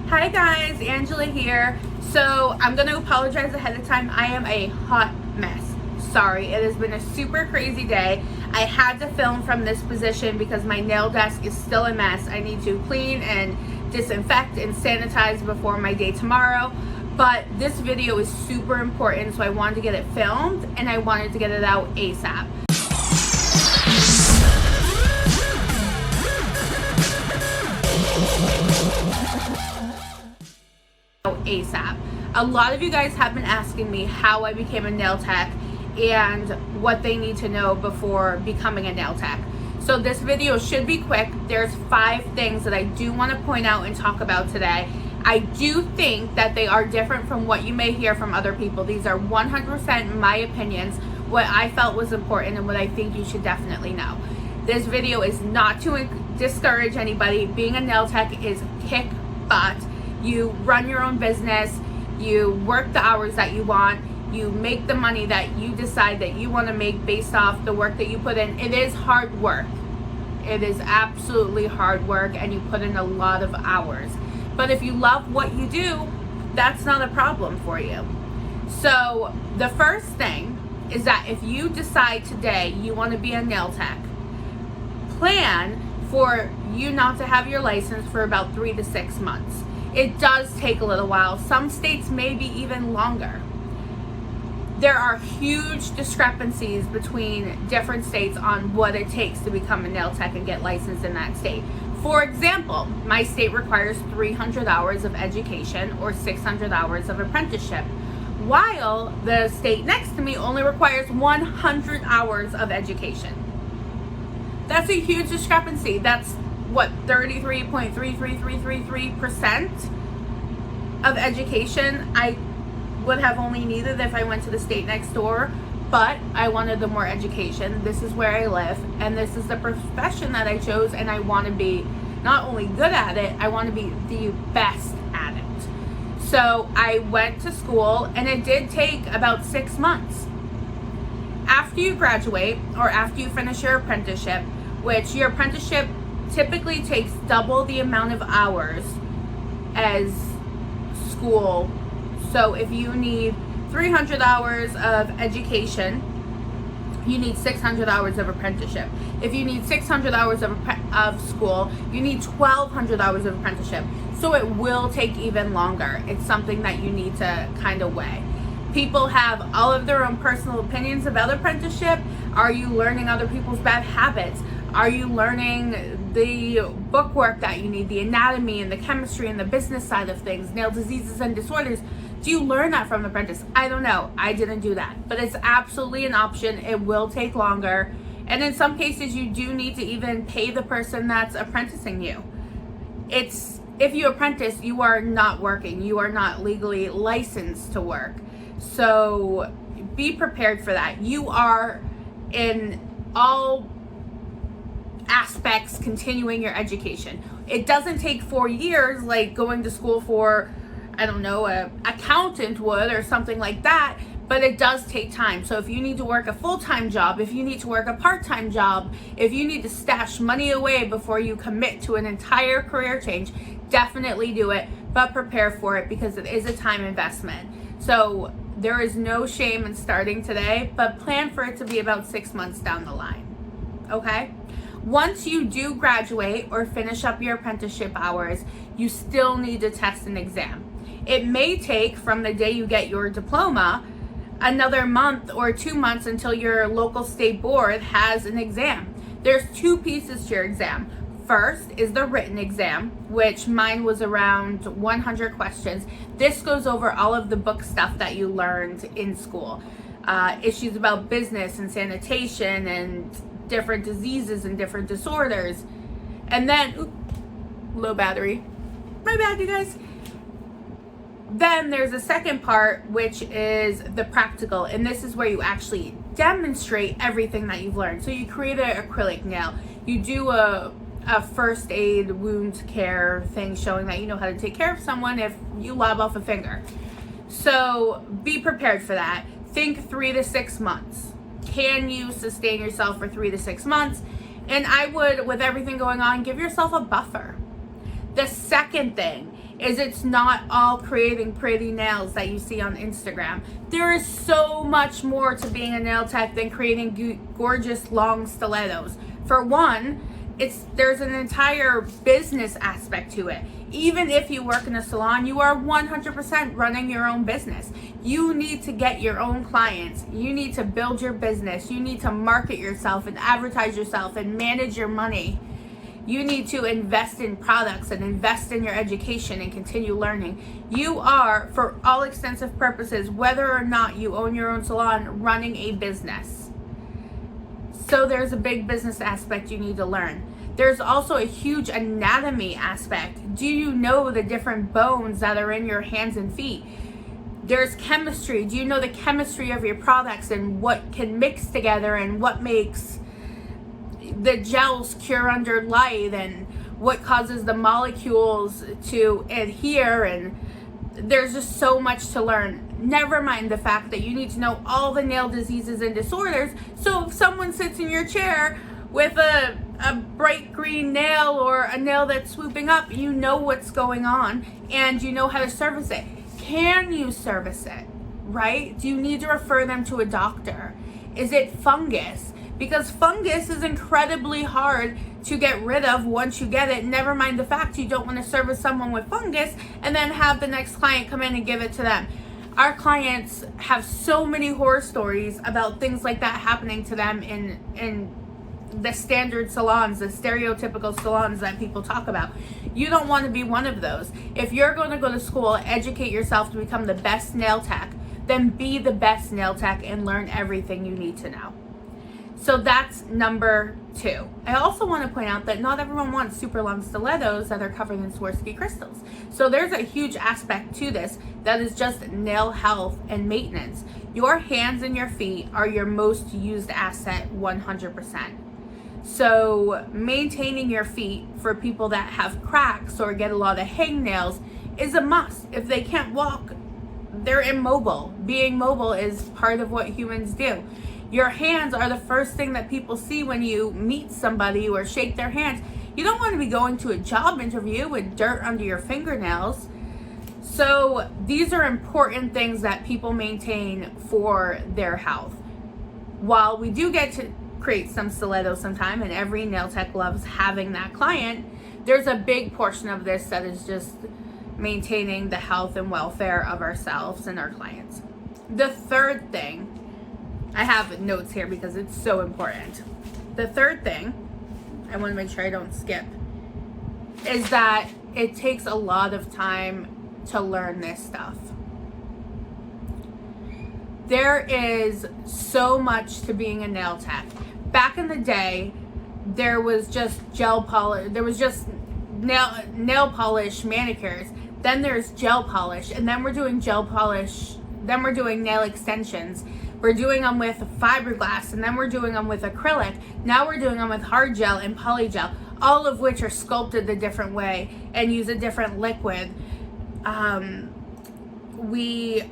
Hi guys, Angela here. So I'm going to apologize ahead of time. I am a hot mess. Sorry, it has been a super crazy day. I had to film from this position because my nail desk is still a mess. I need to clean and disinfect and sanitize before my day tomorrow. But this video is super important, so I wanted to get it filmed and I wanted to get it out ASAP. ASAP. A lot of you guys have been asking me how I became a nail tech and what they need to know before becoming a nail tech. So this video should be quick. There's 5 things that I do want to point out and talk about today. I do think that they are different from what you may hear from other people. These are 100% my opinions, what I felt was important and what I think you should definitely know. This video is not to discourage anybody. Being a nail tech is kick butt. You run your own business, you work the hours that you want, you make the money that you decide that you want to make based off the work that you put in. It is hard work. It is absolutely hard work and you put in a lot of hours. But if you love what you do, that's not a problem for you. So the first thing is that if you decide today you want to be a nail tech, plan for you not to have your license for about 3 to 6 months. It does take a little while. Some states may be even longer. There are huge discrepancies between different states on what it takes to become a nail tech and get licensed in that state. For example, my state requires 300 hours of education or 600 hours of apprenticeship, while the state next to me only requires 100 hours of education. That's a huge discrepancy. That's what, 33.33333% of education I would have only needed if I went to the state next door, but I wanted the more education. This is where I live and this is the profession that I chose, and I want to be not only good at it, I want to be the best at it. So I went to school and it did take about 6 months. After you graduate or after you finish your apprenticeship, which your apprenticeship typically takes double the amount of hours as school. So if you need 300 hours of education, you need 600 hours of apprenticeship. If you need 600 hours of school, you need 1,200 hours of apprenticeship. So it will take even longer. It's something that you need to kind of weigh. People have all of their own personal opinions about apprenticeship. Are you learning other people's bad habits? Are you learning the bookwork that you need, the anatomy and the chemistry and the business side of things, nail diseases and disorders? Do you learn that from the apprentice? I don't know. I didn't do that. But it's absolutely an option. It will take longer. And in some cases, you do need to even pay the person that's apprenticing you. If you apprentice, you are not working. You are not legally licensed to work. So be prepared for that. You are in all aspects continuing your education. It doesn't take 4 years like going to school for, I don't know, a accountant would or something like that, but it does take time. So if you need to work a full-time job, if you need to work a part-time job, if you need to stash money away before you commit to an entire career change, definitely do it, but prepare for it because it is a time investment. So there is no shame in starting today, but plan for it to be about 6 months down the line, okay? Once you do graduate or finish up your apprenticeship hours, you still need to test an exam. It may take from the day you get your diploma another month or 2 months until your local state board has an exam. There's 2 pieces to your exam. First is the written exam, which mine was around 100 questions. This goes over all of the book stuff that you learned in school. Issues about business and sanitation and different diseases and different disorders. And then, low battery. My bad, you guys. Then there's a second part, which is the practical. And this is where you actually demonstrate everything that you've learned. So you create an acrylic nail. You do a first aid wound care thing showing that you know how to take care of someone if you lob off a finger. So be prepared for that. Think 3 to 6 months. Can you sustain yourself for 3 to 6 months? And I would, with everything going on, give yourself a buffer. The second thing is it's not all creating pretty nails that you see on Instagram. There is so much more to being a nail tech than creating gorgeous long stilettos. For one, there's an entire business aspect to it. Even if you work in a salon, you are 100% running your own business. You need to get your own clients. You need to build your business. You need to market yourself and advertise yourself and manage your money. You need to invest in products and invest in your education and continue learning. You are, for all extensive purposes, whether or not you own your own salon, running a business. So there's a big business aspect you need to learn. There's also a huge anatomy aspect. Do you know the different bones that are in your hands and feet? There's chemistry. Do you know the chemistry of your products and what can mix together and what makes the gels cure under light and what causes the molecules to adhere? And there's just so much to learn. Never mind the fact that you need to know all the nail diseases and disorders. So if someone sits in your chair with a bright green nail or a nail that's swooping up, you know what's going on and you know how to service it. Can you service it, right? Do you need to refer them to a doctor? Is it fungus? Because fungus is incredibly hard to get rid of once you get it. Never mind the fact you don't want to service someone with fungus and then have the next client come in and give it to them. Our clients have so many horror stories about things like that happening to them in the standard salons, the stereotypical salons that people talk about. You don't want to be one of those. If you're going to go to school, educate yourself to become the best nail tech, then be the best nail tech and learn everything you need to know. So that's number 2. I also want to point out that not everyone wants super long stilettos that are covered in Swarovski crystals. So there's a huge aspect to this that is just nail health and maintenance. Your hands and your feet are your most used asset 100%. So maintaining your feet for people that have cracks or get a lot of hangnails is a must. If they can't walk, they're immobile. Being mobile is part of what humans do. Your hands are the first thing that people see when you meet somebody or shake their hands. You don't want to be going to a job interview with dirt under your fingernails. So these are important things that people maintain for their health. While we do get to create some stilettos sometime, and every nail tech loves having that client, there's a big portion of this that is just maintaining the health and welfare of ourselves and our clients. The third thing, I have notes here because it's so important. The third thing, I want to make sure I don't skip, is that it takes a lot of time to learn this stuff. There is so much to being a nail tech. Back in the day, there was just gel polish, there was just nail polish manicures. Then there's gel polish, and then we're doing gel polish, then we're doing nail extensions. We're doing them with fiberglass, and then we're doing them with acrylic. Now we're doing them with hard gel and polygel, all of which are sculpted a different way and use a different liquid. We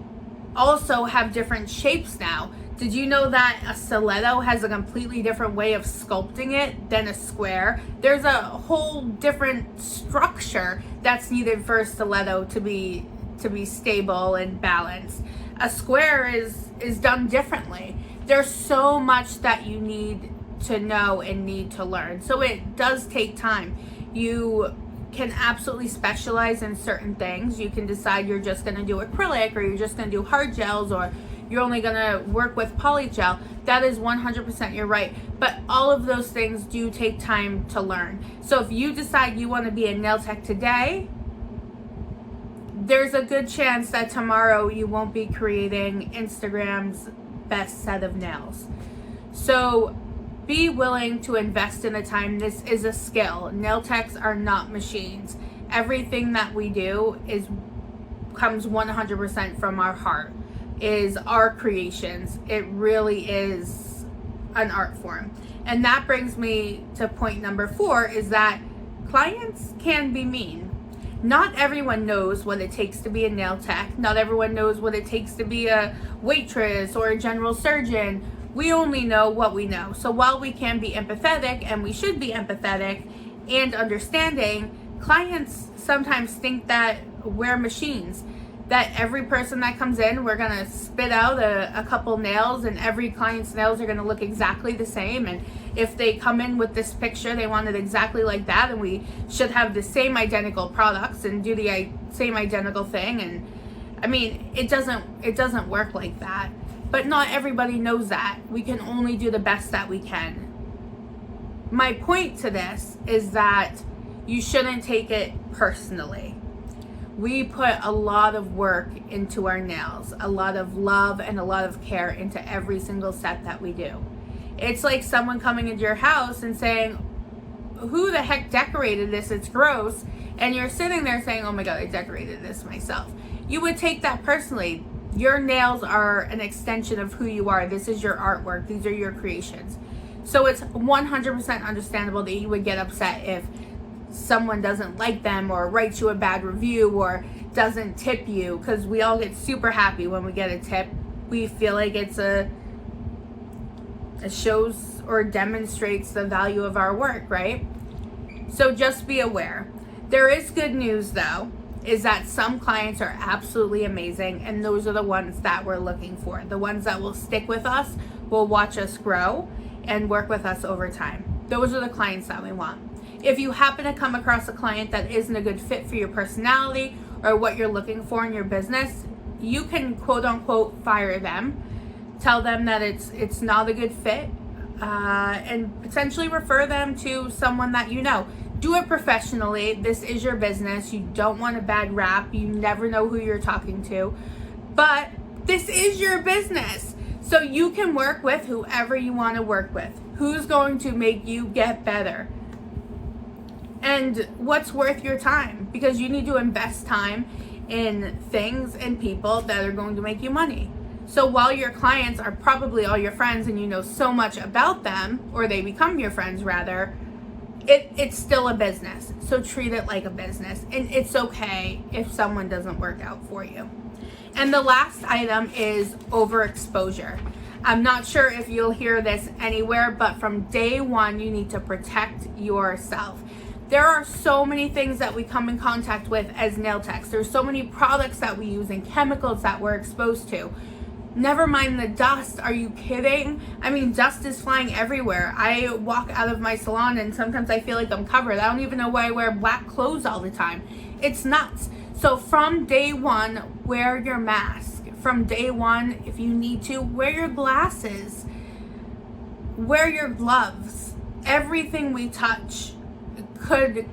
also have different shapes now. Did you know that a stiletto has a completely different way of sculpting it than a square? There's a whole different structure that's needed for a stiletto to be stable and balanced. A square is done differently. There's so much that you need to know and need to learn. So it does take time. You can absolutely specialize in certain things. You can decide you're just going to do acrylic, or you're just going to do hard gels, or you're only going to work with polygel. That is 100% you're right. But all of those things do take time to learn. So if you decide you want to be a nail tech today, there's a good chance that tomorrow you won't be creating Instagram's best set of nails. So be willing to invest in the time. This is a skill. Nail techs are not machines. Everything that we do comes 100% from our heart, is our creations. It really is an art form. And that brings me to point number 4, is that clients can be mean. Not everyone knows what it takes to be a nail tech. Not everyone knows what it takes to be a waitress or a general surgeon. We only know what we know. So while we can be empathetic, and we should be empathetic and understanding, clients sometimes think that we're machines. That every person that comes in, we're gonna spit out a couple nails, and every client's nails are gonna look exactly the same. And if they come in with this picture, they want it exactly like that, and we should have the same identical products and do the same identical thing. And I mean, it doesn't work like that. But not everybody knows that. We can only do the best that we can. My point to this is that you shouldn't take it personally. We put a lot of work into our nails, a lot of love and a lot of care into every single set that we do. It's like someone coming into your house and saying, who the heck decorated this? It's gross. And you're sitting there saying, oh my God, I decorated this myself. You would take that personally. Your nails are an extension of who you are. This is your artwork. These are your creations. So it's 100% understandable that you would get upset if someone doesn't like them or writes you a bad review or doesn't tip you, because we all get super happy when we get a tip. We feel like it shows or demonstrates the value of our work, right? So just be aware. There is good news though, is that some clients are absolutely amazing, and those are the ones that we're looking for. The ones that will stick with us, will watch us grow, and work with us over time. Those are the clients that we want. If you happen to come across a client that isn't a good fit for your personality or what you're looking for in your business, you can quote unquote fire them, tell them that it's not a good fit, and potentially refer them to someone that you know. Do it professionally. This is your business. You don't want a bad rap. You never know who you're talking to, but this is your business. So you can work with whoever you want to work with. Who's going to make you get better? And what's worth your time? Because you need to invest time in things and people that are going to make you money. So while your clients are probably all your friends and you know so much about them, or they become your friends rather, it's still a business. So treat it like a business. And it's okay if someone doesn't work out for you. And the last item is overexposure. I'm not sure if you'll hear this anywhere, but from day one, you need to protect yourself. There are so many things that we come in contact with as nail techs. There's so many products that we use and chemicals that we're exposed to. Never mind the dust. Are you kidding? I mean, dust is flying everywhere. I walk out of my salon and sometimes I feel like I'm covered. I don't even know why I wear black clothes all the time. It's nuts. So from day one, wear your mask. From day one, if you need to, wear your glasses. Wear your gloves. Everything we touch could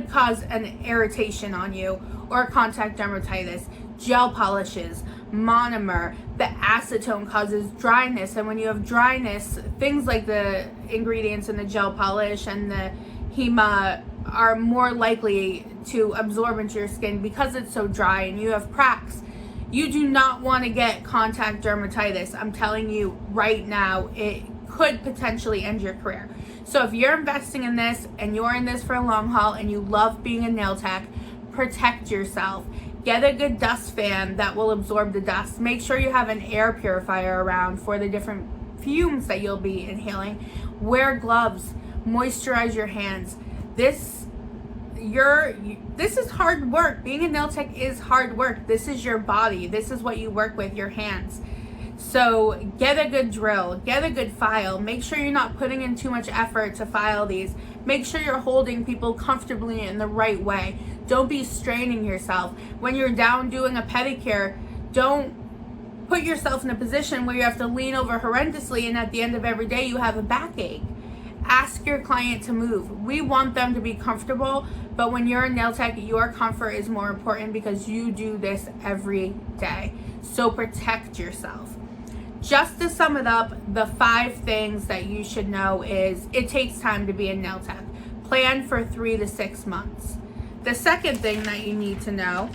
cause an irritation on you, or contact dermatitis. Gel polishes, monomer, the acetone causes dryness, and when you have dryness, things like the ingredients in the gel polish and the HEMA are more likely to absorb into your skin because it's so dry and you have cracks. You do not want to get contact dermatitis. I'm telling you right now, it could potentially end your career. So if you're investing in this and you're in this for a long haul and you love being a nail tech, protect yourself. Get a good dust fan that will absorb the dust. Make sure you have an air purifier around for the different fumes that you'll be inhaling. Wear gloves. Moisturize your hands. This is hard work. Being a nail tech is hard work. This is your body. This is what you work with, your hands. So get a good drill, get a good file. Make sure you're not putting in too much effort to file these. Make sure you're holding people comfortably in the right way. Don't be straining yourself. When you're down doing a pedicure, don't put yourself in a position where you have to lean over horrendously and at the end of every day you have a backache. Ask your client to move. We want them to be comfortable, but when you're a nail tech, your comfort is more important because you do this every day. So protect yourself. Just to sum it up, the 5 things that you should know is it takes time to be a nail tech. Plan for 3 to 6 months. The second thing that you need to know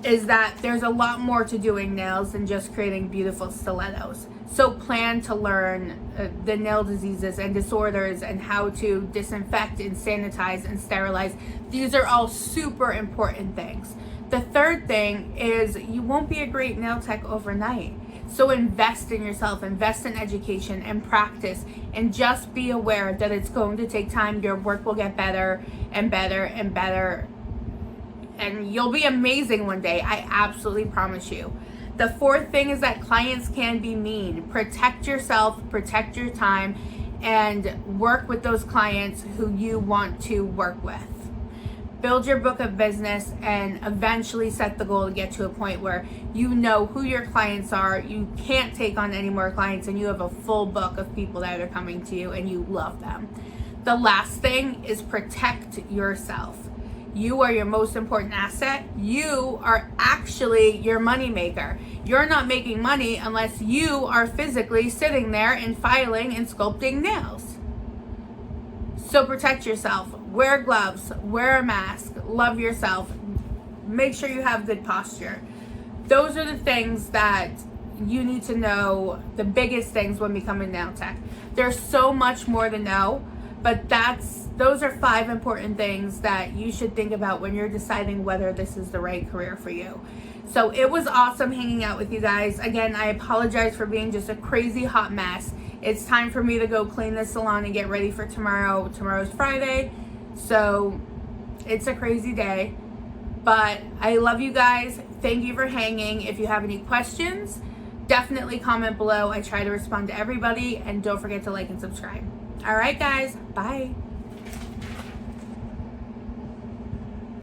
is that there's a lot more to doing nails than just creating beautiful stilettos. So plan to learn the nail diseases and disorders and how to disinfect and sanitize and sterilize. These are all super important things. The third thing is you won't be a great nail tech overnight. So invest in yourself, invest in education and practice, and just be aware that it's going to take time. Your work will get better and better and better and you'll be amazing one day. I absolutely promise you. The fourth thing is that clients can be mean. Protect yourself, protect your time, and work with those clients who you want to work with. Build your book of business and eventually set the goal to get to a point where you know who your clients are, you can't take on any more clients, and you have a full book of people that are coming to you and you love them. The last thing is protect yourself. You are your most important asset. You are actually your money maker. You're not making money unless you are physically sitting there and filing and sculpting nails. So protect yourself. Wear gloves, wear a mask, love yourself, make sure you have good posture. Those are the things that you need to know, the biggest things when becoming nail tech. There's so much more to know, but those are 5 important things that you should think about when you're deciding whether this is the right career for you. So it was awesome hanging out with you guys. Again, I apologize for being just a crazy hot mess. It's time for me to go clean the salon and get ready for tomorrow. Tomorrow's Friday. So it's a crazy day, but I love you guys. Thank you for hanging. If you have any questions, definitely comment below. I try to respond to everybody, and don't forget to like and subscribe. All right, guys. Bye.